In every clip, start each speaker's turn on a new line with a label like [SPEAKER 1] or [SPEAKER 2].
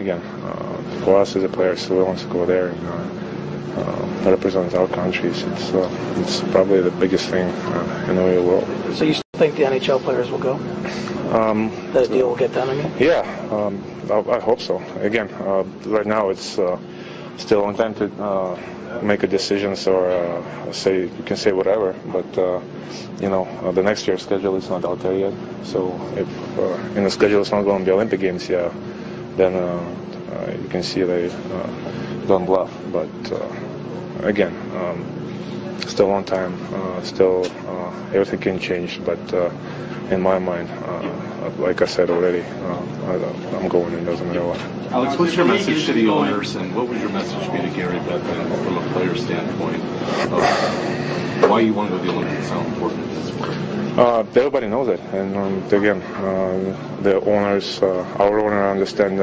[SPEAKER 1] again, for us as a players who wants to go there and represent our countries, it's probably the biggest thing in the real world.
[SPEAKER 2] So you still think the NHL players will go? That deal will get done, I mean?
[SPEAKER 1] Yeah, I hope so. Again, right now it's still on time to make a decision, or say, you can say whatever, but the next year's schedule is not out there yet. So if in the schedule it's not going to be Olympic Games, then you can see they don't bluff. But again, still on time, still everything can change, but in my mind, like I said already, I'm going, it doesn't matter what.
[SPEAKER 3] Alex, what's your message to the owners, and what would your message be to Gary Bettman from a player standpoint of why you want to go to the Olympics, how important it is for you?
[SPEAKER 1] Everybody knows it, and again, the owners, our owner understand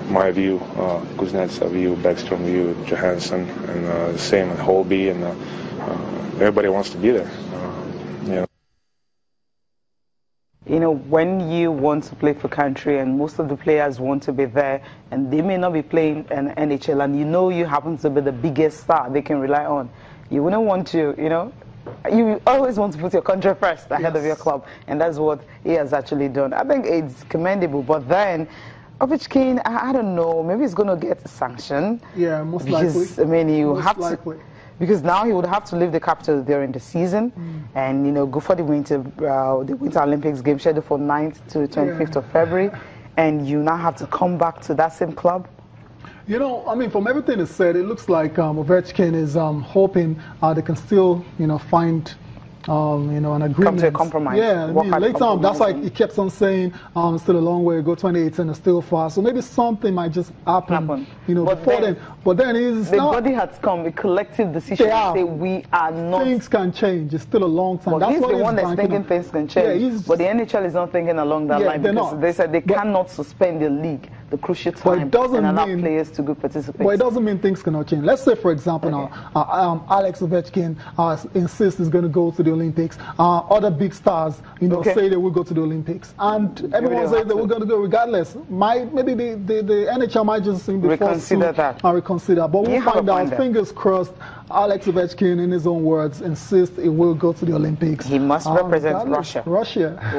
[SPEAKER 1] my view, Kuznetsov's view, Backstrom view, Johansson, and the same at Holby, and everybody wants to be there.
[SPEAKER 4] When you want to play for country and most of the players want to be there and they may not be playing in NHL, and you happen to be the biggest star they can rely on, you wouldn't want to, you always want to put your country first ahead of your club, and that's what he has actually done. I think it's commendable, but then Ovechkin, I don't know, maybe he's going to get sanctioned.
[SPEAKER 5] Yeah, most
[SPEAKER 4] because,
[SPEAKER 5] likely.
[SPEAKER 4] I mean, because now he would have to leave the capital during the season and, go for the Winter Olympics game scheduled for 9th to 25th of February, and you now have to come back to that same club.
[SPEAKER 5] I mean, from everything that's said, it looks like Ovechkin is hoping they can still, find an agreement.
[SPEAKER 4] Come to a compromise.
[SPEAKER 5] Yeah, I mean, later on, that's why he kept on saying, still a long way to go, 2018 is still far. So maybe something might just happen. Before then. But then
[SPEAKER 4] the body has come, a collective decision to say we are not.
[SPEAKER 5] Things can change. It's still a long time.
[SPEAKER 4] But he's the one that's thinking things can change.
[SPEAKER 5] Yeah,
[SPEAKER 4] but the NHL is not thinking along that line, because they said they cannot suspend the league, the crucial time, and allow players to go participate.
[SPEAKER 5] But it doesn't mean things cannot change. Let's say, for example, now Alex Ovechkin insists he's going to go to the Olympics. Other big stars, say they will go to the Olympics, and everyone says they were going to go regardless. Maybe the NHL might just
[SPEAKER 4] reconsider that.
[SPEAKER 5] But we'll find out. Fingers crossed. Alex Ovechkin, in his own words, insists he will go to the Olympics.
[SPEAKER 4] He must represent Russia.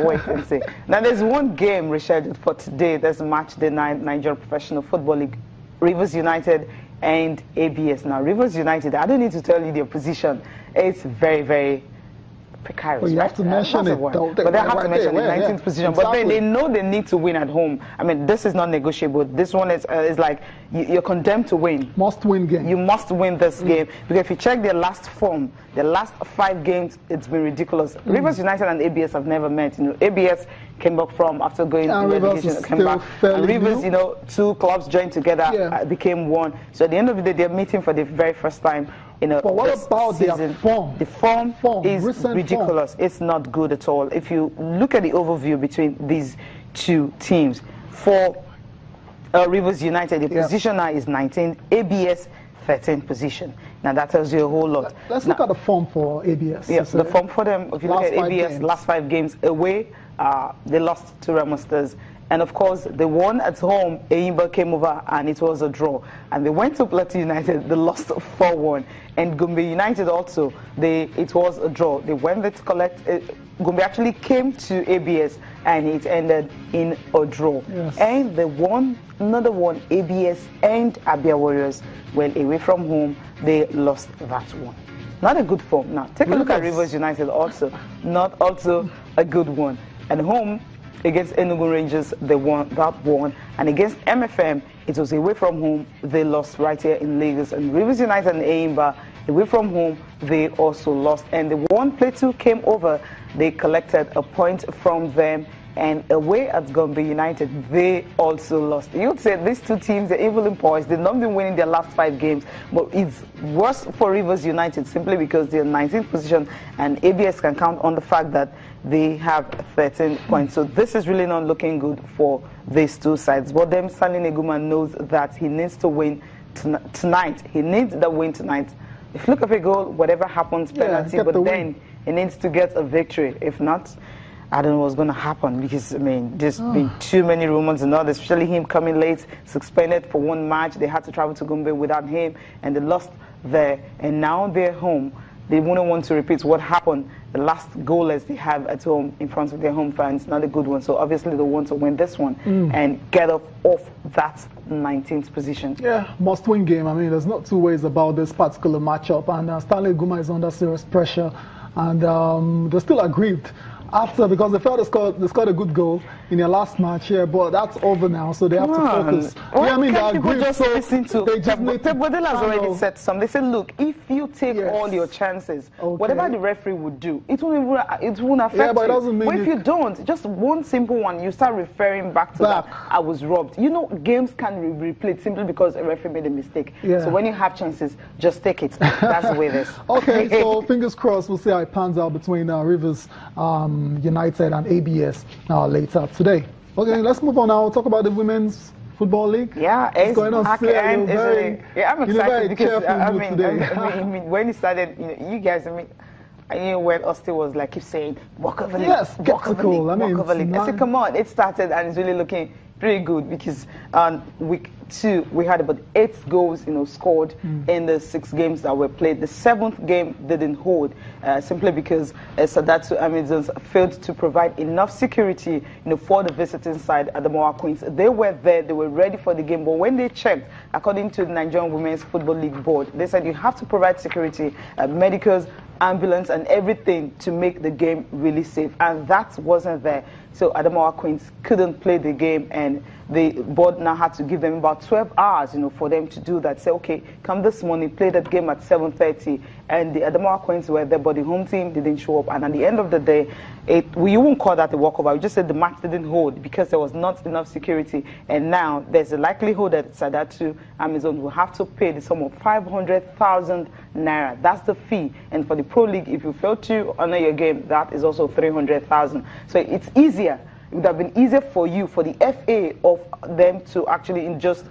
[SPEAKER 4] Wait and see. Now, there's one game rescheduled for today. There's a match the Nigeria Professional Football League, Rivers United and ABS. Now, Rivers United, I don't need to tell you their position. It's very, very precarious.
[SPEAKER 5] Well, you have to mention it.
[SPEAKER 4] But they have to mention the 19th position. Exactly. But then they know they need to win at home. I mean, this is not negotiable. This one is like you're condemned to win.
[SPEAKER 5] Must win game.
[SPEAKER 4] You must win this game. Because if you check their last form, the last 5 games, it's been ridiculous. Rivers United and ABS have never met. ABS came back from after going to education, came back. And Rivers, 2 clubs joined together, became one. So at the end of the day, they're meeting for the very first time.
[SPEAKER 5] But what about
[SPEAKER 4] their
[SPEAKER 5] form?
[SPEAKER 4] The form is ridiculous. It's not good at all. If you look at the overview between these two teams, for Rivers United, the position now is 19th, ABS 13th position. Now that tells you a whole lot.
[SPEAKER 5] Let's look at the form for ABS.
[SPEAKER 4] Yes, the form for them, if you look at ABS, last 5 games away, they lost to Remo Stars. And of course, they won at home. Eyimba came over and it was a draw. And they went to Plateau United, they lost 4-1. And Gombe United also, it was a draw. They went there to collect. Gombe actually came to ABS and it ended in a draw. Yes. And they won another one, ABS and Abia Warriors. Well, away from home, they lost that one. Not a good form. Now, take a look at Rivers United also. Not also a good one. At home, against Enugu Rangers, they won that one. And against MFM, it was away from home, they lost right here in Lagos. And Rivers United and Eyimba, away from home, they also lost. And the one Plateau came over, they collected a point from them. And away at Gombe United, they also lost. You'd say these two teams, the Evil Boys, they've not been winning their last 5 games. But it's worse for Rivers United simply because they're in 19th position. And ABS can count on the fact that they have 13 points. So this is really not looking good for these two sides. But then Stanley Neguma knows that he needs to win tonight. He needs the win tonight. If you look at a goal, whatever happens, penalty, but then he needs to get a victory. If not, I don't know what's going to happen because, I mean, there's been too many rumors and all, especially him coming late, suspended for one match. They had to travel to Gombe without him, and they lost there. And now they're home. They wouldn't want to repeat what happened. The last goalless they have at home in front of their home fans, not a good one. So obviously they want to win this one and get off that 19th position.
[SPEAKER 5] Yeah, must-win game. I mean, there's not two ways about this particular matchup. And Stanley Guma is under serious pressure. And they're still aggrieved after, because they felt they scored a good goal in their last match here, but that's over now, so they have to focus.
[SPEAKER 4] Well,
[SPEAKER 5] yeah, I mean,
[SPEAKER 4] can people just listen to
[SPEAKER 5] Pep
[SPEAKER 4] Guardiola's already said something. They said, look, if you take all your chances, whatever the referee would do, it won't affect
[SPEAKER 5] yeah, but it
[SPEAKER 4] you.
[SPEAKER 5] doesn't mean
[SPEAKER 4] but if you don't, just one simple one, you start referring back to that, I was robbed. You know, games can be replayed simply because a referee made a mistake. Yeah. So when you have chances, just take it. That's the way it is.
[SPEAKER 5] Okay, so fingers crossed, we'll see how it pans out between Rivers United and ABS later today. Okay, let's move on now. We'll talk about the Women's Football League.
[SPEAKER 4] Yeah,
[SPEAKER 5] it's going on.
[SPEAKER 4] I'm excited because I mean, when it started, you guys, I knew when Austin was like, keep saying, walk over league, walk over league, walk over league. I said, come on, it started and it's really looking pretty good because on week 2 we had about 8 goals, scored in the 6 games that were played. The 7th game didn't hold simply because Sadatu Amazons failed to provide enough security, for the visiting side at the Moa Queens. They were there, they were ready for the game, but when they checked, according to the Nigerian Women's Football League Board, they said you have to provide security, medicals, ambulance and everything to make the game really safe, and that wasn't there. So Adamawa Queens couldn't play the game, and the board now had to give them about 12 hours, for them to do that. Say, okay, come this morning, play that game at 7:30, and the Adamawa Queens were there, but the home team didn't show up. And at the end of the day, we won't call that a walkover. We just said the match didn't hold because there was not enough security. And now there's a likelihood that Sadatu Amazon will have to pay the sum of 500,000 naira. That's the fee. And for the Pro League, if you fail to honor your game, that is also 300,000. So it's easier. It would have been easier for you, for the FA, of them to actually just